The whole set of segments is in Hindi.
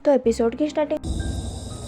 तो एपिसोड की स्टार्टिंग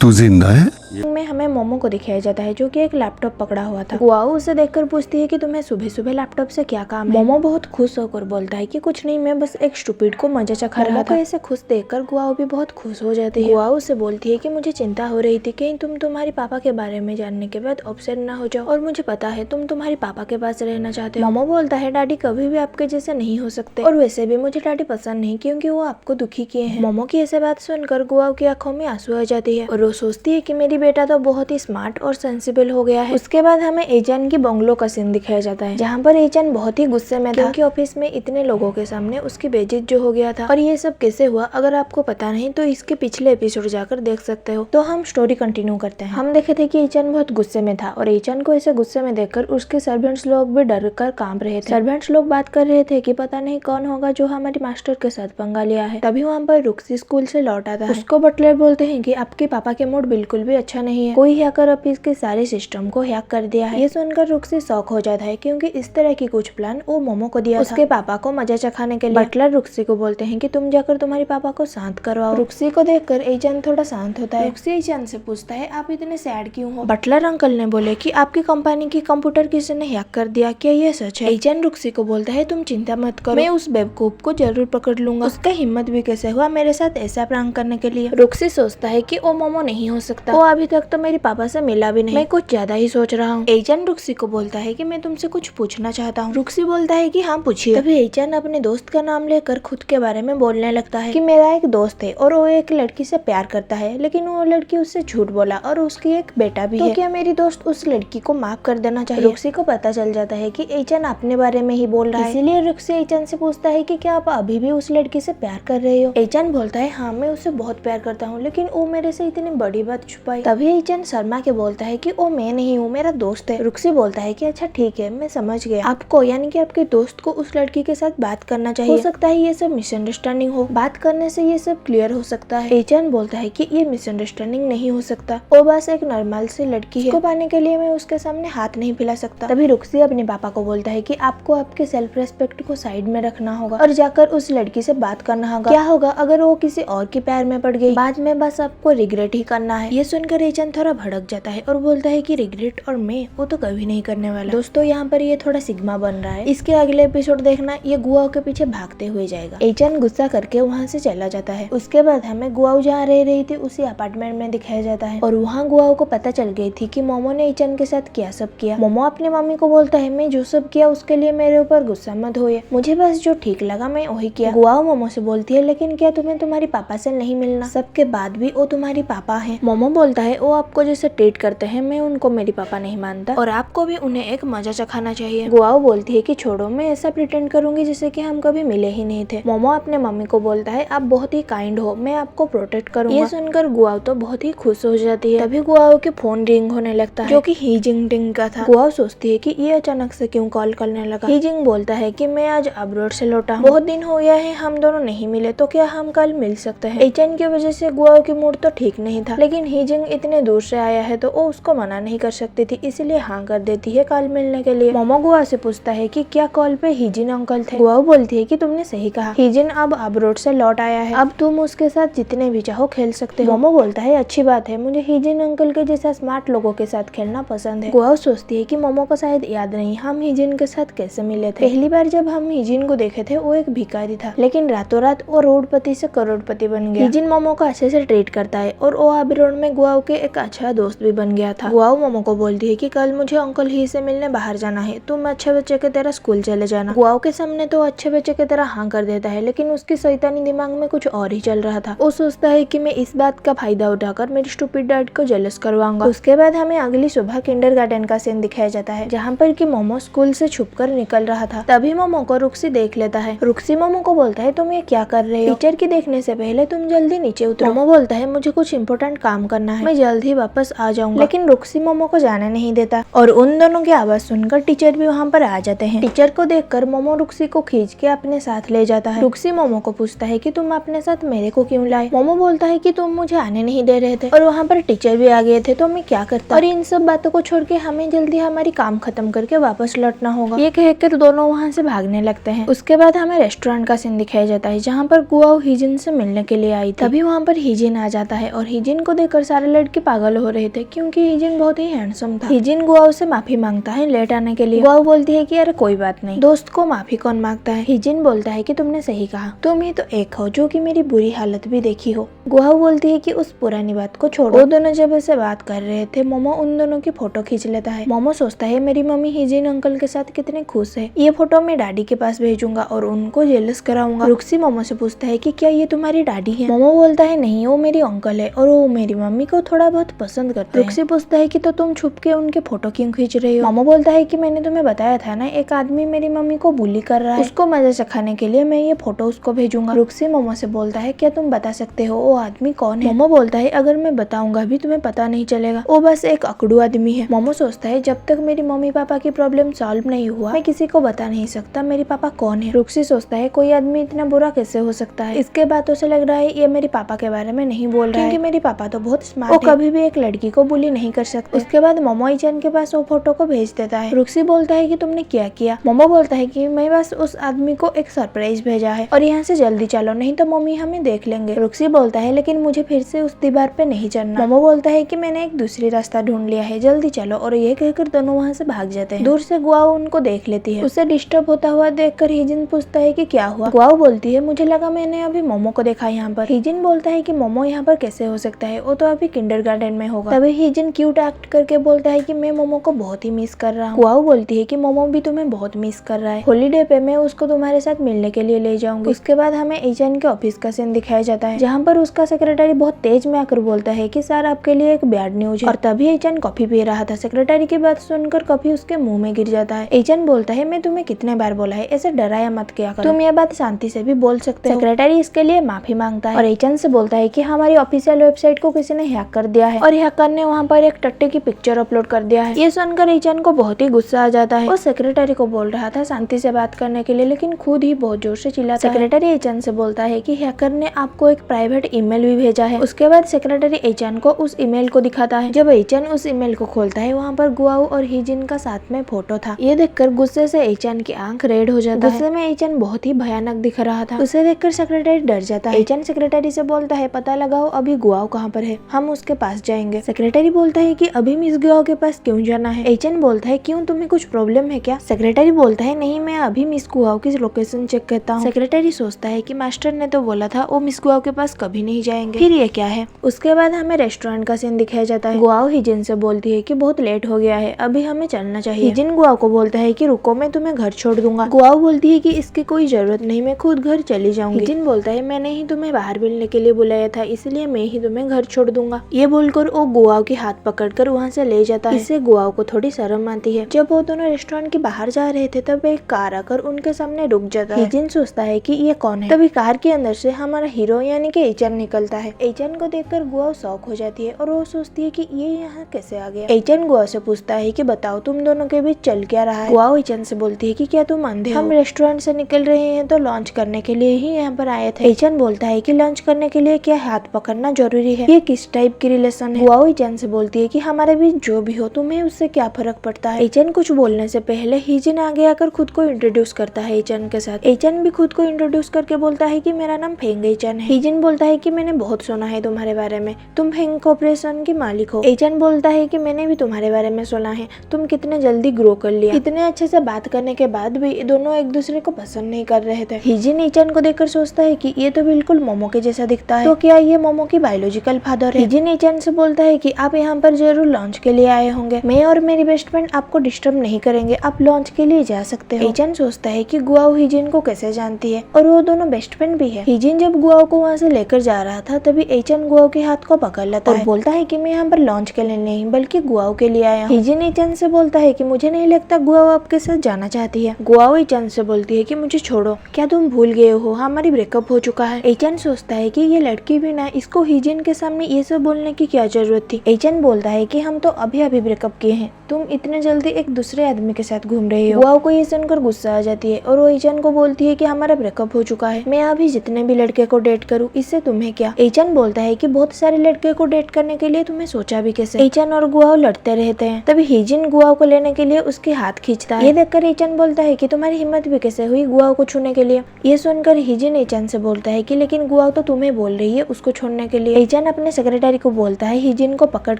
तू जिंदा है? में हमें मोमो को दिखाया जाता है जो कि एक लैपटॉप पकड़ा हुआ था। गुआओ उसे देखकर पूछती है कि तुम्हें सुबह सुबह लैपटॉप से क्या काम है। मोमो बहुत खुश होकर बोलता है कि कुछ नहीं, मैं बस एक स्टूपिड को मजा चखा रहा था। ऐसे खुश देखकर गुआओ भी बहुत खुश हो जाती है। गुआओ उसे बोलती है कि मुझे चिंता हो रही थी कहीं तुम तुम्हारे पापा के बारे में जानने के बाद अपसेट ना हो जाओ, और मुझे पता है तुम तुम्हारे पापा के पास रहना चाहते हो। मोमो बोलता है डैडी कभी भी आपके जैसे नहीं हो सकते, और वैसे भी मुझे डैडी पसंद नहीं क्योंकि वो आपको दुखी किए हैं। मोमो की ऐसे बात सुनकर गुआओ की आंखों में आंसू आ जाती है और वो सोचती है कि मेरी बेटा तो बहुत ही स्मार्ट और सेंसिबल हो गया है। उसके बाद हमें एचन की बंगलो का सीन दिखाया जाता है जहाँ पर एचन बहुत ही गुस्से में था क्योंकि ऑफिस में इतने लोगों के सामने उसकी बेइज्जती जो हो गया था। और ये सब कैसे हुआ अगर आपको पता नहीं तो इसके पिछले एपिसोड जाकर देख सकते हो। तो हम स्टोरी कंटिन्यू करते हैं। हम देखे थे कि एचन बहुत गुस्से में था और एचन को ऐसे गुस्से में देखकर उसके सर्वेंट्स लोग भी डर कर कांप रहे थे। सर्वेंट्स लोग बात कर रहे थे कि पता नहीं कौन होगा जो हमारे मास्टर के साथ पंगा लिया है। तभी वहाँ पर रुक्सी स्कूल से लौट आता है। उसको बटलर बोलते हैं कि आपके पापा के मूड बिल्कुल भी अच्छा नहीं है, कोई हैकर ऑफिस के सारे सिस्टम को हैक कर दिया है। ये सुनकर रुक्सी शॉक हो जाता है क्योंकि इस तरह की कुछ प्लान वो मोमो को दिया उसके पापा को मजा चखाने के लिए। बटलर रुक्सी को बोलते हैं कि तुम जाकर तुम्हारे पापा को शांत करवाओ। रुक्सी को देखकर एचन थोड़ा शांत होता है। रुक्सी एचन से पूछता है आप इतने सैड क्यों हो। बटलर अंकल ने बोले कि आपकी कंपनी की कंप्यूटर किसी ने हैक कर दिया, क्या ये सच है। एचन रुक्सी को बोलता है तुम चिंता मत करो, मैं उस बेवकूफ को जरूर पकड़ लूंगा। उसका हिम्मत भी कैसे हुआ मेरे साथ ऐसा प्रैंक करने के लिए। रुक्सी सोचता है कि वो मोमो नहीं हो सकता, वो अभी तक तो मेरे पापा से मिला भी नहीं, मैं कुछ ज्यादा ही सोच रहा हूँ। एचन रुक्सी को बोलता है कि मैं तुमसे कुछ पूछना चाहता हूँ। रुक्सी बोलता है कि हाँ पूछिए। तभी एचन अपने दोस्त का नाम लेकर खुद के बारे में बोलने लगता है कि मेरा एक दोस्त है और वो एक लड़की से प्यार करता है, लेकिन वो लड़की उससे झूठ बोला और उसकी एक बेटा भी है। क्या मेरी दोस्त उस लड़की को माफ कर देना चाहिए। रुक्सी को पता चल जाता है कि एचन अपने बारे में ही बोल रहा है, इसीलिए रुक्सी एचन से पूछता है कि क्या आप अभी भी उस लड़की से प्यार कर रहे हो। एचन बोलता है हाँ मैं उससे बहुत प्यार करता हूँ, लेकिन वो मेरे से इतनी बड़ी बात छुपाई। तभी एचन शर्मा के बोलता है कि वो मैं नहीं हूँ, मेरा दोस्त है। रुक्सी बोलता है कि अच्छा ठीक है मैं समझ गया, आपको यानी कि आपके दोस्त को उस लड़की के साथ बात करना चाहिए। हो सकता है ये सब मिसअंडरस्टैंडिंग हो, बात करने से ये सब क्लियर हो सकता है। एचन बोलता है कि ये मिसअंडरस्टैंडिंग नहीं हो सकता, वो बस एक नॉर्मल सी लड़की है, उसको पाने के लिए मैं उसके सामने हाथ नहीं फैला सकता। तभी रुक्सी अपने पापा को बोलता है कि आपको आपके सेल्फ रेस्पेक्ट को साइड में रखना होगा और जाकर उस लड़की से बात करना होगा। क्या होगा अगर वो किसी और के प्यार में पड़ गई, बाद में बस आपको रिग्रेट ही करना है। ये सुनकर एचन थोड़ा भड़क जाता है और बोलता है कि रिग्रेट और मैं वो तो कभी नहीं करने वाला। दोस्तों यहाँ पर ये थोड़ा सिग्मा बन रहा है, इसके अगले एपिसोड देखना ये गुआओ के पीछे भागते हुए जाएगा। एचन गुस्सा करके वहाँ से चला जाता है। उसके बाद हमें गुआओ जहाँ रह रही थी उसी अपार्टमेंट में दिखाया जाता है और वहाँ गुआओ को पता चल गई थी कि मोमो ने एचन के साथ क्या सब किया। मोमो अपने मम्मी को बोलता है मैं जो सब किया उसके लिए मेरे ऊपर गुस्सा मत होइए, मुझे बस जो ठीक लगा मैं वही किया। गुआओ मोमो से बोलती है लेकिन क्या तुम्हें तुम्हारे पापा से नहीं मिलना, सबके बाद भी वो तुम्हारी पापा है। मोमो बोलता है वो आपको जैसे ट्रीट करते हैं मैं उनको मेरी पापा नहीं मानता और आपको भी उन्हें एक मजा चखाना चाहिए। गुआओ बोलती है कि छोड़ो मैं ऐसा प्रिटेंड करूंगी जैसे कि हम कभी मिले ही नहीं थे। मोमो अपने मम्मी को बोलता है आप बहुत ही काइंड हो, मैं आपको प्रोटेक्ट करूंगा। ये सुनकर गुआओ तो बहुत ही खुश हो जाती है। तभी गुआओ के फोन रिंग होने लगता है जो कि हीजिंग टिंग का था। गुआओ सोचती है कि ये अचानक से क्यों कॉल करने लगा। हीजिंग बोलता है कि मैं आज अब्रॉड से लौटा हूँ, बहुत दिन हो गया है हम दोनों नहीं मिले, तो क्या हम कल मिल सकते हैं। एचन की वजह से गुआओ की मूड तो ठीक नहीं था, लेकिन हीजिंग इतने दूर से आया है तो वो उसको मना नहीं कर सकती थी, इसीलिए हाँ कर देती है कल मिलने के लिए। मोमो गुआ से पूछता है कि क्या कॉल पे हीजिन अंकल थे। गुआ बोलती है कि तुमने सही कहा, हीजिन अब अब्रॉड से लौट आया है, अब तुम उसके साथ जितने भी चाहो खेल सकते हो। मोमो बोलता है अच्छी बात है, मुझे हीजिन अंकल के जैसा स्मार्ट लोगों के साथ खेलना पसंद है। गुआ सोचती है कि मोमो को शायद याद नहीं हम हीजिन के साथ कैसे मिले थे। पहली बार जब हम हीजिन को देखे थे वो एक भिखारी था, लेकिन रातों रात वो रोडपति से करोड़पति बन गया। हीजिन मोमो को अच्छे से ट्रीट करता है और वो अब्रॉड में गुआओ के एक अच्छा दोस्त भी बन गया था। गुआओ मोमो को बोलती है कि कल मुझे अंकल ही से मिलने बाहर जाना है, तुम अच्छे बच्चे की तरह स्कूल चले जाना। गुआओ के सामने तो अच्छे बच्चे की तरह हाँ कर देता है, लेकिन उसकी शैतानी दिमाग में कुछ और ही चल रहा था। वो सोचता है कि मैं इस बात का फायदा उठाकर मेरी स्टूपिड डैड को जेलस करवाऊंगा। उसके बाद हमें अगली सुबह किंडरगार्टन का सीन दिखाया जाता है जहाँ पर कि मोमो स्कूल से छुपकर निकल रहा था। तभी मोमो को रुक्सी देख लेता है। रुक्सी मोमो को बोलता है तुम ये क्या कर रहे हो, टीचर की देखने से पहले तुम जल्दी नीचे उतरो। मोमो बोलता है मुझे कुछ इंपॉर्टेंट काम करना है, मैं जल्द ही वापस आ जाऊंगा। लेकिन रुक्सी मोमो को जाने नहीं देता और उन दोनों की आवाज सुनकर टीचर भी वहाँ पर आ जाते हैं। टीचर को देखकर मोमो रुक्सी को खींच के अपने साथ ले जाता है। रुक्सी मोमो को पूछता है कि तुम अपने साथ मेरे को क्यों लाए। मोमो बोलता है कि तुम मुझे आने नहीं दे रहे थे और वहाँ पर टीचर भी आ गए थे, तो मैं क्या करता। और इन सब बातों को छोड़ के हमें जल्दी हमारी काम खत्म करके वापस लौटना होगा। ये कहकर दोनों वहाँ से भागने लगते हैं। उसके बाद हमें रेस्टोरेंट का सीन दिखाया जाता है जहाँ पर गुआओ हिजिन से मिलने के लिए आई थी। तभी वहाँ पर हिजिन आ जाता है और हिजिन को देखकर सारे लड़के पागल हो रहे थे क्योंकि हिजिन बहुत ही हैंडसम था। हिजिन गुआओ से माफी मांगता है लेट आने के लिए। गुआओ बोलती है कि अरे कोई बात नहीं, दोस्त को माफी कौन मांगता है। हिजिन बोलता है कि तुमने सही कहा, तुम ही तो एक हो जो कि मेरी बुरी हालत भी देखी हो। गुआओ बोलती है कि उस पुरानी बात को छोड़ो। वो दोनों जब ऐसे बात कर रहे थे मोमो उन दोनों की फोटो खींच लेता है। मोमो सोचता है मेरी मम्मी हिजिन अंकल के साथ कितने खुश है, ये फोटो मैं डैडी के पास भेजूंगा और उनको जेलस कराऊंगा। रुक्सी मोमो से पूछता है कि क्या ये तुम्हारी डैडी है। मोमो बोलता है नहीं, वो मेरी अंकल है और वो मेरी मम्मी को थोड़ा बहुत पसंद करते हैं। रुक्सी पूछता है कि तो तुम छुप के उनके फोटो क्यों खींच रही हो। मोमो बोलता है कि मैंने तुम्हें बताया था ना, एक आदमी मेरी मम्मी को बुली कर रहा है, उसको मजा चखाने के लिए मैं ये फोटो उसको भेजूंगा। रुक्सी मोमो से बोलता है क्या तुम बता सकते हो वो आदमी कौन है। मोमो बोलता है अगर मैं बताऊंगा भी तुम्हें पता नहीं चलेगा, वो बस एक अकड़ू आदमी है। मोमो सोचता है जब तक मेरी मम्मी पापा की प्रॉब्लम सॉल्व नहीं हुआ मैं किसी को बता नहीं सकता मेरे पापा कौन है। रुक्सी सोचता है कोई आदमी इतना बुरा कैसे हो सकता है, इसके बातों से लग रहा है ये मेरे पापा के बारे में नहीं बोल रहा है क्योंकि मेरे पापा तो बहुत स्मार्ट है, वो कभी भी एक लड़की को बुली नहीं कर सकते। उसके बाद मोमो ईचन के पास वो फोटो को भेज देता है। रुक्सी बोलता है कि तुमने क्या किया। मोमो बोलता है कि मैं बस उस आदमी को एक सरप्राइज भेजा है और यहाँ से जल्दी चलो नहीं तो मम्मी हमें देख लेंगे। रुक्सी बोलता है लेकिन मुझे फिर से उस दीवार पे नहीं चढ़ना। मोमो बोलता है कि मैंने एक दूसरी रास्ता ढूंढ लिया है, जल्दी चलो। और ये कहकर दोनों वहाँ से भाग जाते हैं। दूर से गुआओ उनको देख लेती है। उसे डिस्टर्ब होता हुआ देखकर हिजिन पूछता है कि क्या हुआ। गुआओ बोलती है मुझे लगा मैंने अभी मोमो को देखा यहाँ पर। हिजिन बोलता है कि मोमो यहाँ पर कैसे हो सकता है, वो तो अभी किंडरगार्टन में होगा। तभी हिजिन क्यूट एक्ट करके बोलता है कि मैं मोमो को बहुत ही मिस कर रहा हूँ। गुआओ बोलती है कि मोमो भी तुम्हें बहुत मिस कर रहा है, हॉलीडे पे मैं उसको तुम्हारे साथ मिलने के लिए ले जाऊंगी। उसके बाद हमें ईचन के ऑफिस का सीन दिखाया जाता है जहाँ पर उसका सेक्रेटरी बहुत तेज में आकर बोलता है कि सर आपके लिए एक बैड न्यूज है। और तभी ईचन कॉफी पी रहा था। सेक्रेटरी की बात सुनकर कॉफी उसके मुंह में गिर जाता है। ईचन बोलता है मैं तुम्हें कितने बार बोला है ऐसे डराया मत किया करो, तुम ये बात शांति से भी बोल सकते हो। सेक्रेटरी इसके लिए माफी मांगता है और ईचन से बोलता है कि हमारी ऑफिशियल वेबसाइट को किसी ने हैक कर दिया है और हैकर ने वहाँ पर एक टट्टे की पिक्चर अपलोड कर दिया है। ये सुनकर ईचन को बहुत ही गुस्सा आ जाता है। वो सेक्रेटरी को बोल रहा था शांति से बात करने के लिए लेकिन खुद ही बहुत जोर से चिल्लाता है। सेक्रेटरी ईचन से बोलता है कि हैकर ने आपको एक प्राइवेट ईमेल भी भेजा है। उसके बाद सेक्रेटरी ईचन को उस ईमेल को दिखाता है। जब ईचन उस ईमेल को खोलता है वहाँ पर गुआओ और हिजिन का साथ में फोटो था। ये देखकर गुस्से से ईचन की आंख रेड हो जाता है। गुस्से में ईचन बहुत ही भयानक दिख रहा था। उसे देखकर सेक्रेटरी डर जाता है। ईचन सेक्रेटरी से बोलता है पता लगाओ अभी गुआओ कहाँ पर है, हम उसके पास जाएंगे। सेक्रेटरी बोलता है कि अभी मिस गुआओ के पास क्यों जाना है। ईचन बोलता है क्यों तुम्हें कुछ प्रॉब्लम है क्या। सेक्रेटरी बोलता है नहीं मैं अभी मिस गुआओ की लोकेशन चेक करता हूँ। सेक्रेटरी सोचता है कि मास्टर ने तो बोला था वो मिस गुआओ के पास कभी नहीं जाएंगे, फिर ये क्या है। उसके बाद हमें रेस्टोरेंट का सीन दिखाया जाता है। गुआओ हिजिन से बोलती है कि बहुत लेट हो गया है अभी हमें चलना चाहिए। हिजिन गुआओ को बोलता है कि रुको मैं तुम्हें घर छोड़ दूंगा। गुआओ बोलती है कि इसकी कोई जरूरत नहीं, मैं खुद घर चली जाऊंगी। हिजिन बोलता है मैंने ही तुम्हें बाहर मिलने के लिए बुलाया था इसलिए मैं ही तुम्हें घर छोड़ दूंगा। ये बोलकर वो गुआओ के हाथ पकड़कर वहाँ से ले जाता है। इससे गुआओ को थोड़ी शर्म आती है। जब वो दोनों रेस्टोरेंट के बाहर जा रहे थे तब एक कार आकर उनके सामने रुक जाता है। हिजिन सोचता है कि ये कौन है। तभी कार के अंदर से हमारा हीरो यानी कि ईचन निकलता है। ईचन को देखकर गुआओ शॉक हो जाती है और वो सोचती है कि ये यहाँ कैसे आ गया। ईचन गुआओ से पूछता है कि बताओ तुम दोनों के बीच चल क्या रहा है। गुआओ ईचन से बोलती है कि क्या तुम अंधे हो, हम रेस्टोरेंट से निकल रहे हैं तो लॉन्च करने के लिए ही यहाँ पर आए थे। ईचन बोलता है कि लॉन्च करने के लिए क्या हाथ पकड़ना जरूरी है, ये किस टाइप की रिलेशन है। गुआओ ईचन से बोलती है कि हमारे बीच जो भी हो तुम्हें उससे क्या फर्क पड़ता है। ईचन कुछ बोलने से पहले हिजिन आगे आकर खुद को इंट्रोड्यूस करता है ईचन के साथ। ईचन भी खुद को इंट्रोड्यूस करके बोलता है कि मेरा नाम फेंग ईचन है। हिजिन बोलता है कि मैंने बहुत सुना है तुम्हारे बारे में, तुम फेंग कॉर्पोरेशन की मालिक हो। ईचन बोलता है कि मैंने भी तुम्हारे बारे में सुना है, तुम कितने जल्दी ग्रो कर लिया। इतने अच्छे से बात करने के बाद भी दोनों एक दूसरे को पसंद नहीं कर रहे थे। हिजिन ईचन को देखकर सोचता है कि ये तो बिल्कुल मोमो के जैसा दिखता है, तो क्या ये मोमो की बायोलॉजिकल फादर है। हिजिन ईचन से बोलता है कि आप यहाँ पर जरूर लॉन्च के लिए आए होंगे, मैं और मेरी बेस्ट फ्रेंड आपको डिस्टर्ब नहीं करेंगे, आप लॉन्च के लिए जा सकते हो। ईचन सोचता है कि गुआओ हिजिन को कैसे जानती है और वो दोनों बेस्ट फ्रेंड भी है। हिजिन जब गुआओ को वहाँ से लेकर जा रहा था तभी ईचन गुआओ के हाथ को पकड़ लेता है और बोलता है कि मैं यहाँ पर लॉन्च के लिए नहीं बल्कि गुआओ के लिए आया हूँ। हिजिन ईचन से बोलता है कि मुझे नहीं लगता गुआओ आपके साथ जाना चाहती है। गुआओ ईचन से बोलती है कि मुझे छोड़ो, क्या तुम भूल गए हो हमारी ब्रेकअप हो चुका है। ईचन सोचता है कि ये लड़की भी ना इसको हिजिन के सामने ये सब बोलने बोलने की क्या जरूरत थी। एचन बोलता है कि हम तो अभी अभी ब्रेकअप किए हैं, तुम इतने जल्दी एक दूसरे आदमी के साथ घूम रही हो। गुआओ को ये सुनकर गुस्सा आ जाती है और वो एचन को बोलती है कि हमारा ब्रेकअप हो चुका है, मैं अभी जितने भी लड़के को डेट करूँ इससे तुम्हें क्या। एचन बोलता है कि बहुत सारे लड़के को डेट करने के लिए तुम्हें सोचा भी कैसे। एचन और गुआओ लड़ते रहते हैं, तभी हिजिन गुआओ को लेने के लिए उसके हाथ खींचता है। ये देखकर एचन बोलता है कि तुम्हारी हिम्मत भी कैसे हुई गुआओ को छूने के लिए। ये सुनकर हिजिन एचन से बोलता है कि लेकिन गुआओ तो तुम्हें बोल रही है उसको छोड़ने के लिए। एचन अपने सेक्रेटरी को बोलता है हिजिन को पकड़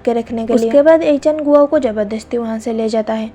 के रखने के लिए। उसके बाद एचन गुआओ को जबरदस्ती वहाँ से ले जाता है